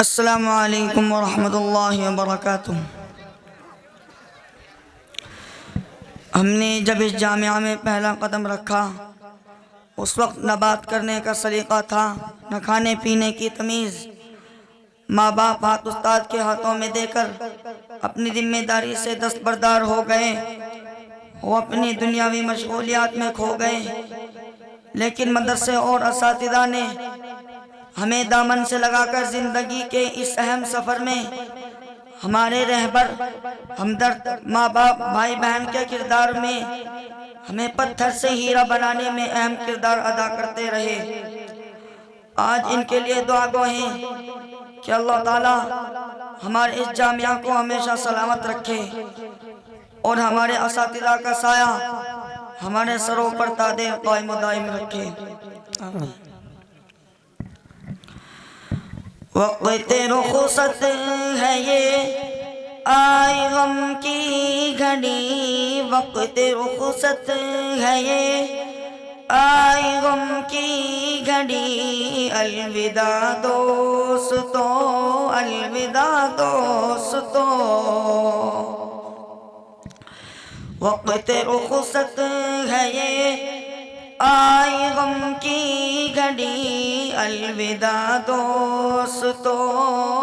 السلام علیکم ورحمۃ اللہ وبرکاتہ۔ ہم نے جب اس جامعہ میں پہلا قدم رکھا اس وقت نہ بات کرنے کا سلیقہ تھا، نہ کھانے پینے کی تمیز۔ ماں باپ ہاتھ استاد کے ہاتھوں میں دے کر اپنی ذمہ داری سے دستبردار ہو گئے، وہ اپنی دنیاوی مشغولیات میں کھو گئے، لیکن مدرسے اور اساتذہ نے ہمیں دامن سے لگا کر زندگی کے اس اہم سفر میں ہمارے رہبر، ہمدرد، ماں باپ، بھائی بہن کے کردار میں ہمیں پتھر سے ہیرا بنانے میں اہم کردار ادا کرتے رہے۔ آج ان کے لیے دعا گو ہیں کہ اللہ تعالی ہمارے اس جامعہ کو ہمیشہ سلامت رکھے اور ہمارے اساتذہ کا سایہ ہمارے سروں پر تادیر قائم و دائم رکھے۔ وقت رخصت ہے یہ آئی غم کی گھڑی، وقت رخصت ہے یہ آئی غم کی گھڑی، الوداع دوستو، الوداع دوستو۔ وقت رخصت ہے یہ آئی غم کی گھڑی، الوداع دوستو،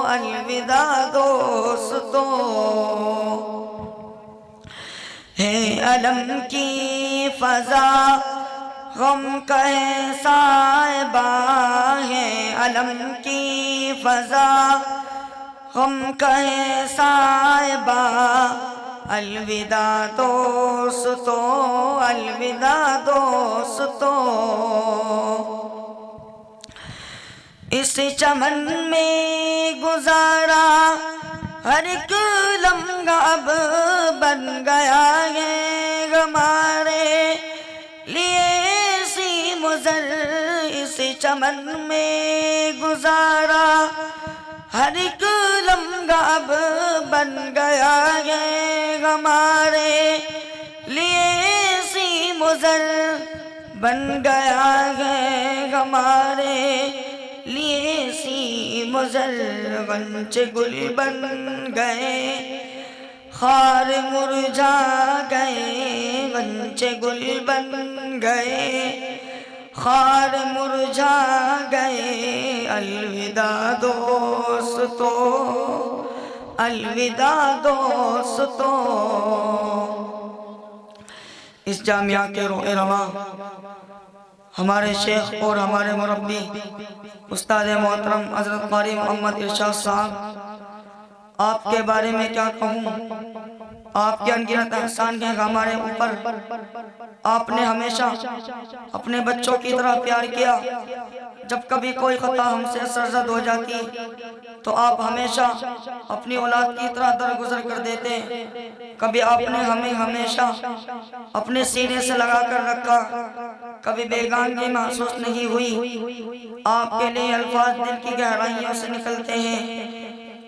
الوداع دوستو۔ ہے علم کی فضا غم کا ہے صائبہ، ہے علم کی فضا غم کا ہے صائبہ، الوداع دوستو، الوداع دوستو۔ اس چمن میں گزارا ہر ایک لمحہ اب بن گیا ہے ہمارے لیے سی مضر، اس چمن میں گزارا ہر ایک لمحہ اب بن گیا ہے ہمارے لیے سی مضر، بن گیا ہے ہمارے لیے سی مضر۔ غنچ گل بن گئے خار مرجھا گئے، غنچ گل بن گئے خار مرجھا گئے، الوداع دوستو، الوداع دوستو۔ اس جامعہ کے روح رواں ہمارے شیخ اور ہمارے مربی استاد محترم حضرت قاری محمد ارشاد صاحب، آپ کے بارے میں کیا کہوں، آپ کے انگنت احسان ہیں ہمارے اوپر۔ آپ نے ہمیشہ اپنے بچوں کی طرح پیار کیا، جب کبھی کوئی خطا ہم سے سرزد ہو جاتی تو آپ ہمیشہ اپنی اولاد کی طرح درگزر کر دیتے۔ کبھی آپ نے ہمیں ہمیشہ اپنے سینے سے لگا کر رکھا، کبھی بیگانگی محسوس نہیں ہوئی۔ آپ کے لیے الفاظ دل کی گہرائیوں سے نکلتے ہیں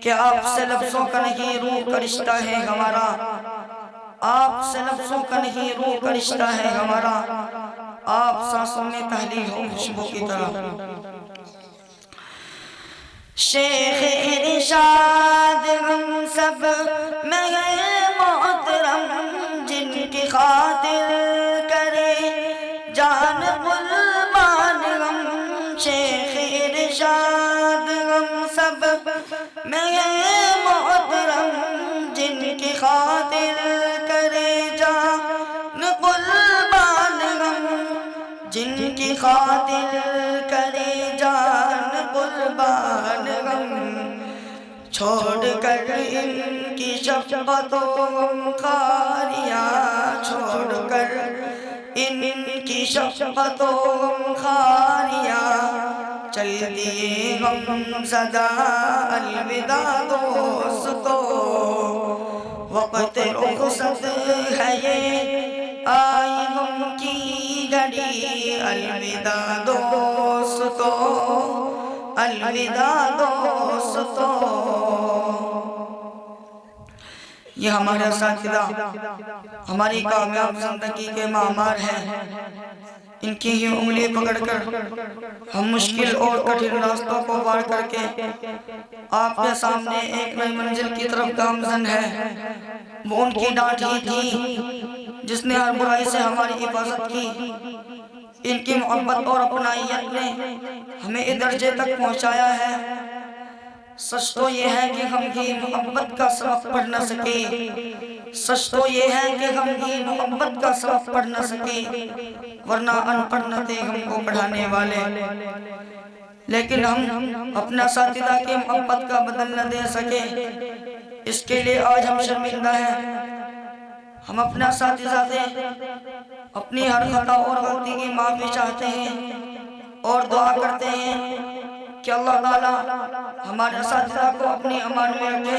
کہ آپ سے لفظوں کا نہیں روح کا رشتہ ہے ہمارا، آپ سے لفظوں کا نہیں روح کا رشتہ ہے ہمارا، آپ سانسوں میں تحلیل ہو خوشبو کی طرح۔ شیخ ارشاد ہم سب میں ہے محترم، جن کی خاطر کرے جان قربان ہم، شیخ ارشاد ہم سب میں ہے محترم، جن کی خاطر کرے جان قربان ہم، جن کی خاطر کرے جان قربان ہم، چھوڑ کر ان کی شفقت و غمخواریاں، چھوڑ کر ان کی شفقت و غمخواریاں، چل دیے غم زدہ الوداع دوستو۔ وقت رخصت ہے یہ آئی غم کی گھڑی، الوداع دوستو، الوداع دوستو۔ یہ ہمارے اساتذہ ہماری کامیاب زندگی کے معمار ہیں۔ ان کی ہی انگلی پکڑ کر ہم مشکل اور کٹھن راستوں کو پار کر کے آپ کے سامنے ایک نئی منزل کی طرف گامزن ہے۔ وہ ان کی ڈانٹ ہی تھی جس نے ہر برائی سے ہماری حفاظت کی۔ ان کی محبت اور اپنائیت نے ہمیں اس درجے تک پہنچایا ہے۔ سچ تو یہ ہے کہ ہم بھی محبت کا سبق پڑھ نہ سکے، سچ تو یہ ہے کہ ہم بھی محبت کا سبق پڑھ نہ سکے، ورنہ ان پڑھ نہ تھے ہم کو پڑھانے والے۔ لیکن ہم اپنا اساتذہ کی محبت کا بدل نہ دے سکے، اس کے لیے آج ہم شرمندہ ہیں۔ ہم اپنا اساتذہ سے اپنی ہر خطا اور غلطی کی معافی چاہتے ہیں اور دعا کرتے ہیں کہ اللہ تعالی ہمارے اساتذہ کو اپنی امان میں رکھے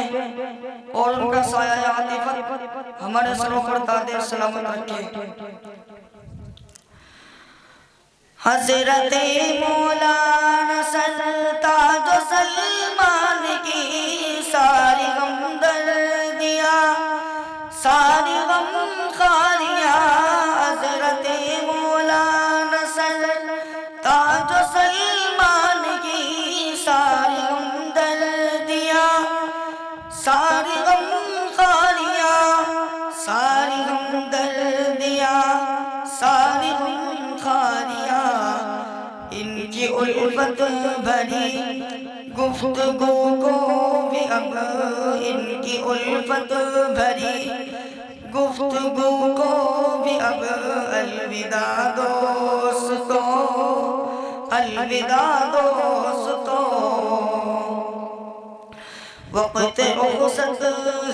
اور ان کا سایہ عاطفت ہمارے سروں پر دائر سلامت رکھے۔ حضرت مولانا سلطان جو سلمان کی ساری ہمدردیاں، ساری غم خاریاں، حضرت مولانا سلطان جو سلمان کی ساری ہمدردیاں، ساری غم خاریاں، ساری ہمدردیاں، ساری غم خاریاں، ان کی الفت بھری گفتگو کو بھی اب، ان کی الفت بھری گفتگو کو بھی اب الوداع دوستو، الوداع دوستو۔ وقت رخصت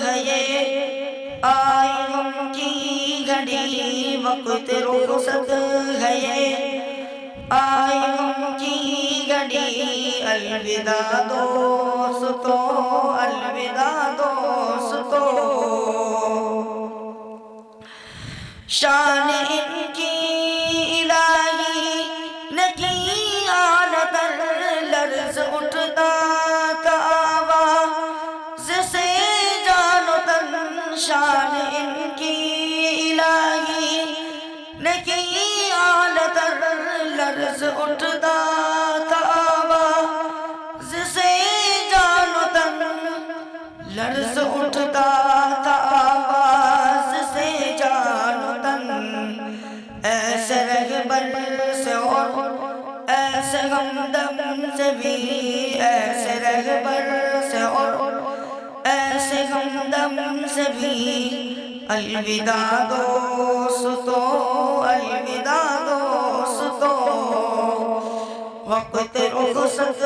ہے یہ آئی غم کی گھڑی، وقت رخصت ہے یہ آئی غم کی گھڑی، الوداع دوستو، الوداع دوستو۔ شان ان کی الہی نے کی آنت، لرز اٹھتا تھا آواز سے جان و تن، شان ان کی الہی نے کی آنت، لرز اٹھتا تھا آواز سے جان و تن، لرز اٹھتا تھا آواز سے جان و تن، ایسے رہبر سے اور ایسے ہمدم سے بھی، ایسے رہبر سے اور ایسے ہمدم سے بھی، الوداع دوستو، الوداع دوستو۔ وقت رخصت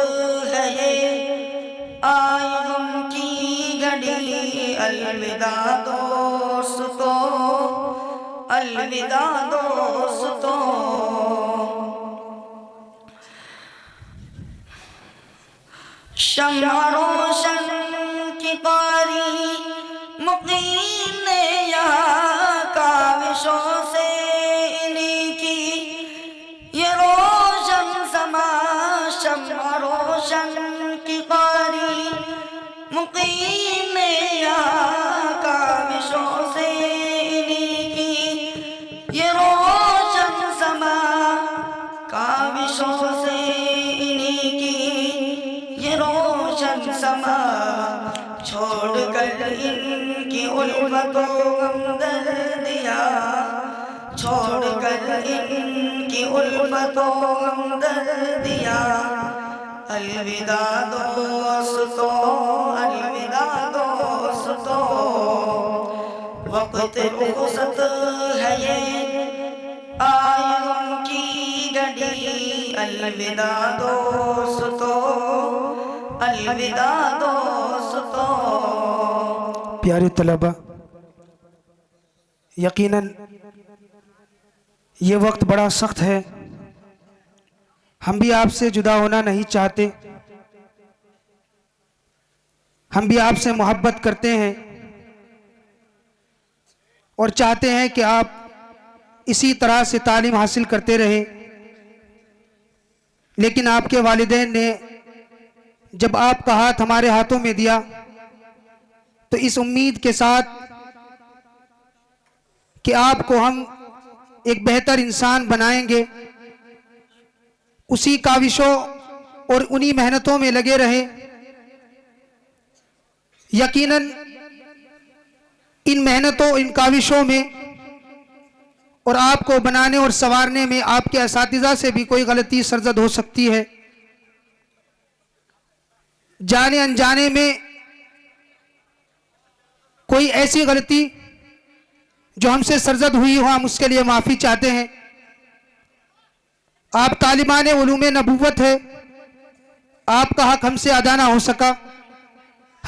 ہے یہ آئی غم کی گھڑی، الوداع دوستو، الوداع دوستو۔ شمع روشن کی قاری مقیم نے یہاں کاوشوں سے انہی کی یہ روشن سما، شمع روشن کی قاری مقیم نے یہاں کاوشوں سے انہی کی یہ روشن سما، کاوشوں سے انہی کی یہ روشن سما، چھوڑ کر ان کی الفت و ہمدردیاں، چھوڑ کر ان کی الفت و ہمدردیاں، الوداع دوستو، الوداع دوستو۔ وقت رخصت ہے یہ آئی غم کی گھڑی، الوداع دوستو، الوداع دوستو۔ پیارے طلبہ، یقیناً یہ وقت بڑا سخت ہے، ہم بھی آپ سے جدا ہونا نہیں چاہتے، ہم بھی آپ سے محبت کرتے ہیں اور چاہتے ہیں کہ آپ اسی طرح سے تعلیم حاصل کرتے رہیں، لیکن آپ کے والدین نے جب آپ کا ہاتھ ہمارے ہاتھوں میں دیا تو اس امید کے ساتھ کہ آپ کو ہم ایک بہتر انسان بنائیں گے، اسی کاوشوں اور انہی محنتوں میں لگے رہیں۔ یقیناً ان محنتوں ان کاوشوں میں اور آپ کو بنانے اور سنوارنے میں آپ کے اساتذہ سے بھی کوئی غلطی سرزد ہو سکتی ہے۔ جانے انجانے میں کوئی ایسی غلطی جو ہم سے سرزد ہوئی ہو ہم اس کے لیے معافی چاہتے ہیں۔ آپ طالبان علوم نبوت ہے، آپ کا حق ہم سے ادا نہ ہو سکا،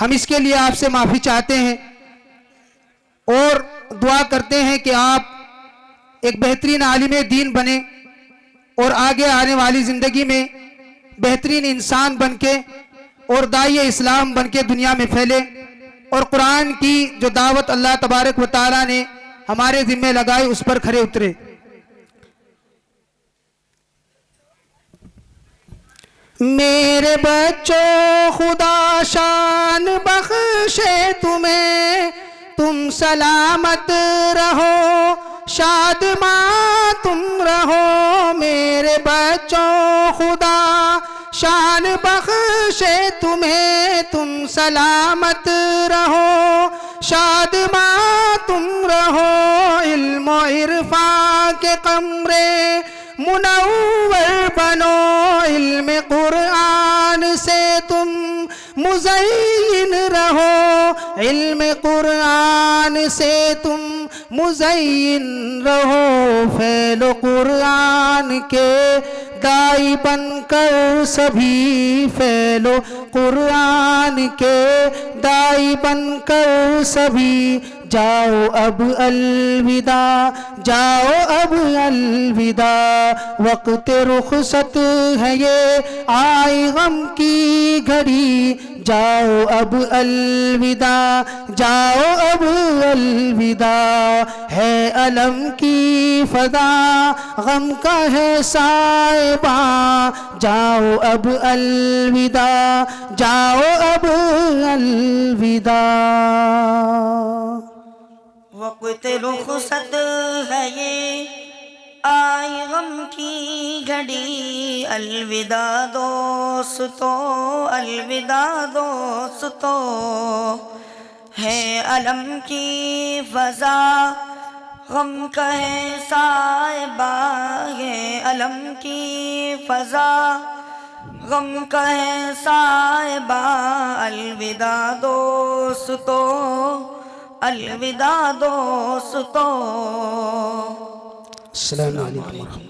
ہم اس کے لیے آپ سے معافی چاہتے ہیں اور دعا کرتے ہیں کہ آپ ایک بہترین عالم دین بنے اور آگے آنے والی زندگی میں بہترین انسان بن کے اور داعی اسلام بن کے دنیا میں پھیلے اور قرآن کی جو دعوت اللہ تبارک و تعالیٰ نے ہمارے ذمہ لگائی اس پر کھرے اترے۔ میرے بچوں خدا شان بخشے تمہیں، تم سلامت رہو شادماں تم رہو۔ میرے بچوں خدا شان بخشے تمہیں، تم سلامت رہو شادماں تم رہو۔ علم و عرفان کے قمرے منور بنو، علم قرآن سے تم مزین رہو، علم قرآن سے تم مزین رہو۔ فعل قرآن کے داعی بن کر سبھی، فعل قرآن کے داعی بن کر سبھی۔ جاؤ اب الوداع، جاؤ اب الوداع، وقت رخصت ہے یہ آئی غم کی گھڑی۔ جاؤ اب الوداع، جاؤ اب الوداع، ہے علم کی فضا غم کا ہے سائباں۔ جاؤ اب الوداع، جاؤ اب الوداع۔ وقت رخصت ہے یہ آئی غم کی گھڑی۔ الوداع دوستو، الوداع دوستو، ہے علم کی فضا غم کا ہے سائبہ، ہے علم کی فضا غم کا ہے سائبہ۔ الوداع دوستو، الوداع دوستو۔ السلام علیکم۔